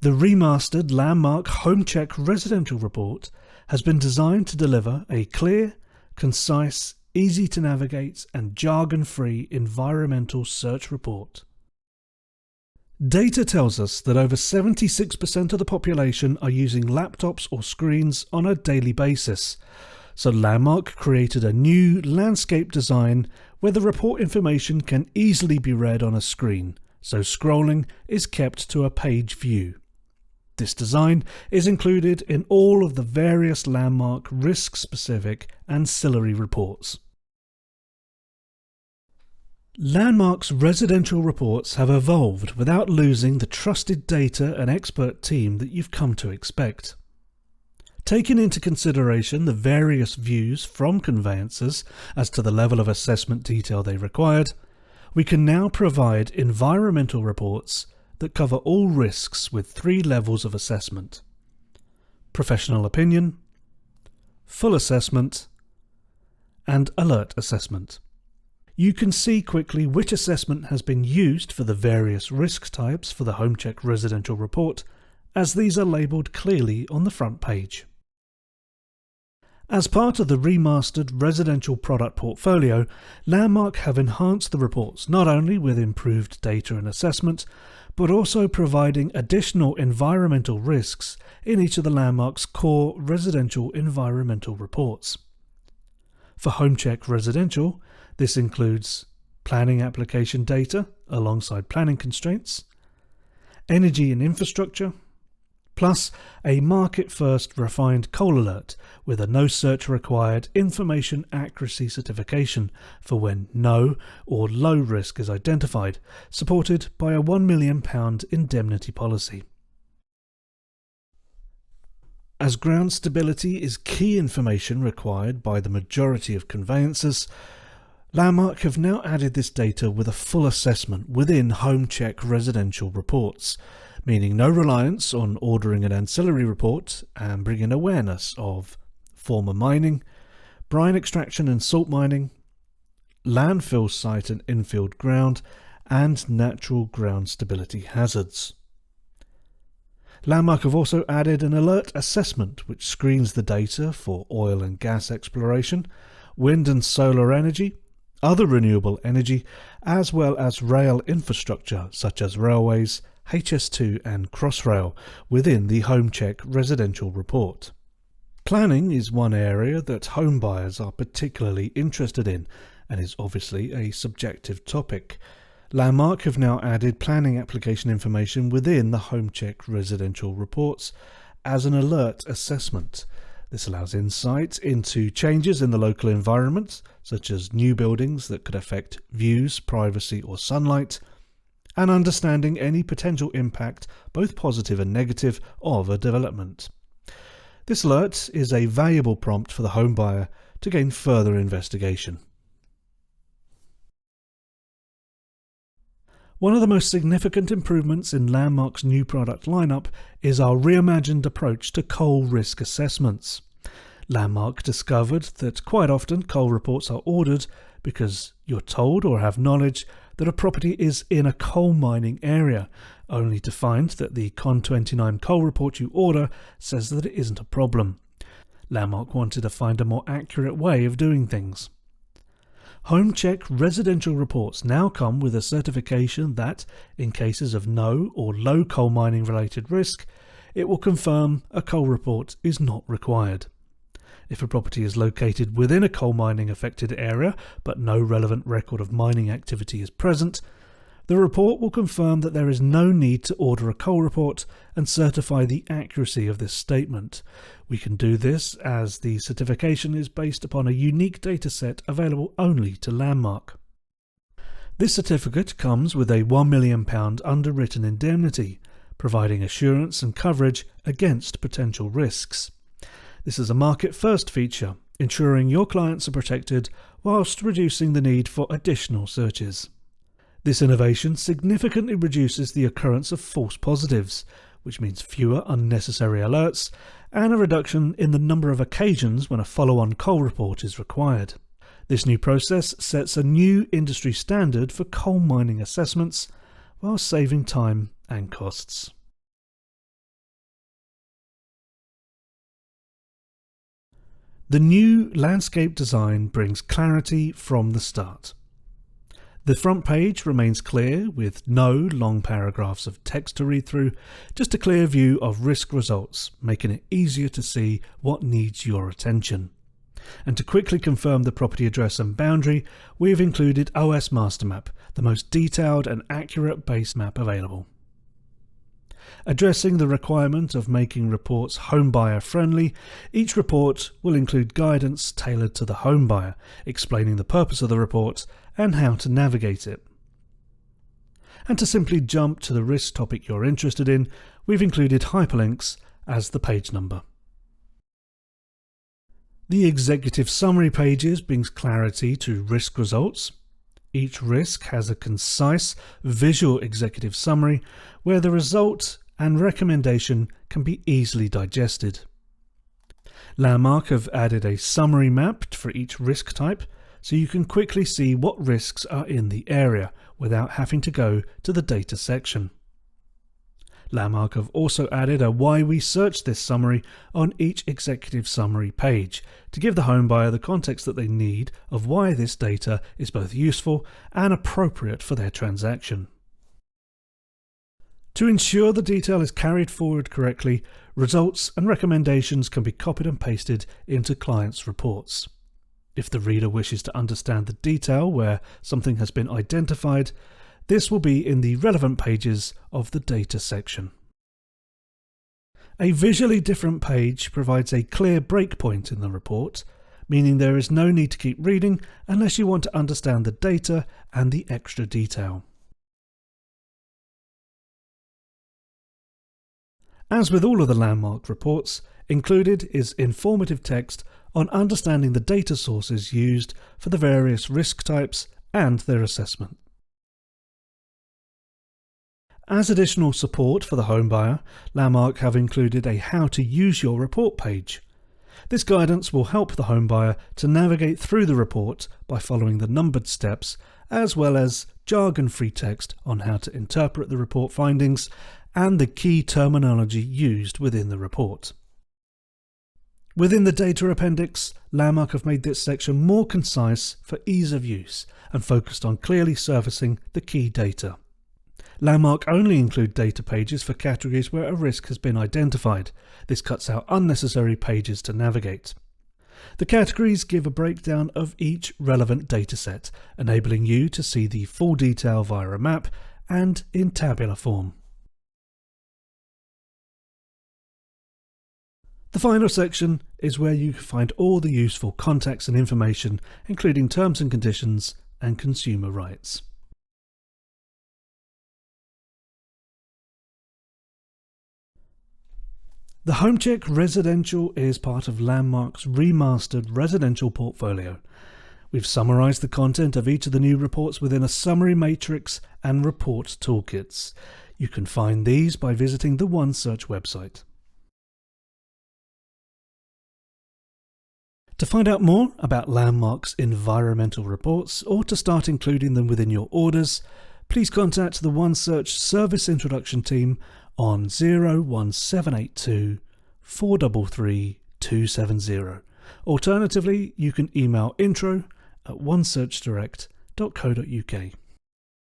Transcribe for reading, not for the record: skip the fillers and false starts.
The remastered Landmark Homecheck Residential Report has been designed to deliver a clear, concise, easy to navigate and jargon-free environmental search report. Data tells us that over 76% of the population are using laptops or screens on a daily basis, so Landmark created a new landscape design where the report information can easily be read on a screen, so scrolling is kept to a page view. This design is included in all of the various Landmark risk-specific ancillary reports. Landmark's residential reports have evolved without losing the trusted data and expert team that you've come to expect. Taking into consideration the various views from conveyancers as to the level of assessment detail they required, we can now provide environmental reports that cover all risks with 3 levels of assessment: professional opinion, full assessment, and alert assessment. You can see quickly which assessment has been used for the various risk types for the Homecheck Residential Report, as these are labelled clearly on the front page. As part of the remastered residential product portfolio, Landmark have enhanced the reports not only with improved data and assessment, but also providing additional environmental risks in each of the Landmark's core residential environmental reports. For Homecheck Residential, this includes planning application data alongside planning constraints, energy and infrastructure, plus a market-first refined coal alert with a no search required information accuracy certification for when no or low risk is identified, supported by a £1 million indemnity policy. As ground stability is key information required by the majority of conveyancers, Landmark have now added this data with a full assessment within Homecheck Residential reports, meaning no reliance on ordering an ancillary report and bringing awareness of former mining, brine extraction and salt mining, landfill site and infield ground, and natural ground stability hazards. Landmark have also added an alert assessment which screens the data for oil and gas exploration, wind and solar energy, other renewable energy, as well as rail infrastructure such as railways, HS2 and Crossrail within the Homecheck Residential Report. Planning is one area that homebuyers are particularly interested in and is obviously a subjective topic. Landmark have now added planning application information within the Homecheck Residential Reports as an alert assessment. This allows insight into changes in the local environment, such as new buildings that could affect views, privacy or sunlight, and understanding any potential impact, both positive and negative, of a development. This alert is a valuable prompt for the homebuyer to gain further investigation. One of the most significant improvements in Landmark's new product lineup is our reimagined approach to coal risk assessments. Landmark discovered that quite often coal reports are ordered because you're told or have knowledge that a property is in a coal mining area, only to find that the Con29 coal report you order says that it isn't a problem. Landmark wanted to find a more accurate way of doing things. Homecheck Residential reports now come with a certification that, in cases of no or low coal mining related risk, it will confirm a coal report is not required. If a property is located within a coal mining affected area but no relevant record of mining activity is present, the report will confirm that there is no need to order a coal report and certify the accuracy of this statement. We can do this as the certification is based upon a unique dataset available only to Landmark. This certificate comes with a £1 million underwritten indemnity, providing assurance and coverage against potential risks. This is a market-first feature, ensuring your clients are protected whilst reducing the need for additional searches. This innovation significantly reduces the occurrence of false positives, which means fewer unnecessary alerts and a reduction in the number of occasions when a follow-on coal report is required. This new process sets a new industry standard for coal mining assessments while saving time and costs. The new landscape design brings clarity from the start. The front page remains clear with no long paragraphs of text to read through, just a clear view of risk results, making it easier to see what needs your attention. And to quickly confirm the property address and boundary, we've included OS Master Map, the most detailed and accurate base map available. Addressing the requirement of making reports homebuyer friendly, each report will include guidance tailored to the homebuyer, explaining the purpose of the report and how to navigate it. And to simply jump to the risk topic you're interested in, we've included hyperlinks as the page number. The executive summary pages brings clarity to risk results. Each risk has a concise visual executive summary where the result and recommendation can be easily digested. Landmark have added a summary map for each risk type so you can quickly see what risks are in the area without having to go to the data section. Landmark have also added a why we search this summary on each executive summary page to give the homebuyer the context that they need of why this data is both useful and appropriate for their transaction. To ensure the detail is carried forward correctly, results and recommendations can be copied and pasted into clients' reports. If the reader wishes to understand the detail where something has been identified, this will be in the relevant pages of the data section. A visually different page provides a clear breakpoint in the report, meaning there is no need to keep reading unless you want to understand the data and the extra detail. As with all of the Landmark reports, included is informative text on understanding the data sources used for the various risk types and their assessment. As additional support for the homebuyer, Landmark have included a How to Use Your Report page. This guidance will help the homebuyer to navigate through the report by following the numbered steps, as well as jargon-free text on how to interpret the report findings and the key terminology used within the report. Within the data appendix, Landmark have made this section more concise for ease of use and focused on clearly surfacing the key data. Landmark only include data pages for categories where a risk has been identified. This cuts out unnecessary pages to navigate. The categories give a breakdown of each relevant dataset, enabling you to see the full detail via a map and in tabular form. The final section is where you can find all the useful contacts and information, including terms and conditions and consumer rights. The Homecheck Residential is part of Landmark's remastered residential portfolio. We've summarised the content of each of the new reports within a summary matrix and report toolkits. You can find these by visiting the OneSearch website. To find out more about Landmark's environmental reports or to start including them within your orders, please contact the OneSearch Service Introduction team on 01782 433 270. Alternatively, you can email info@onesearchdirect.co.uk.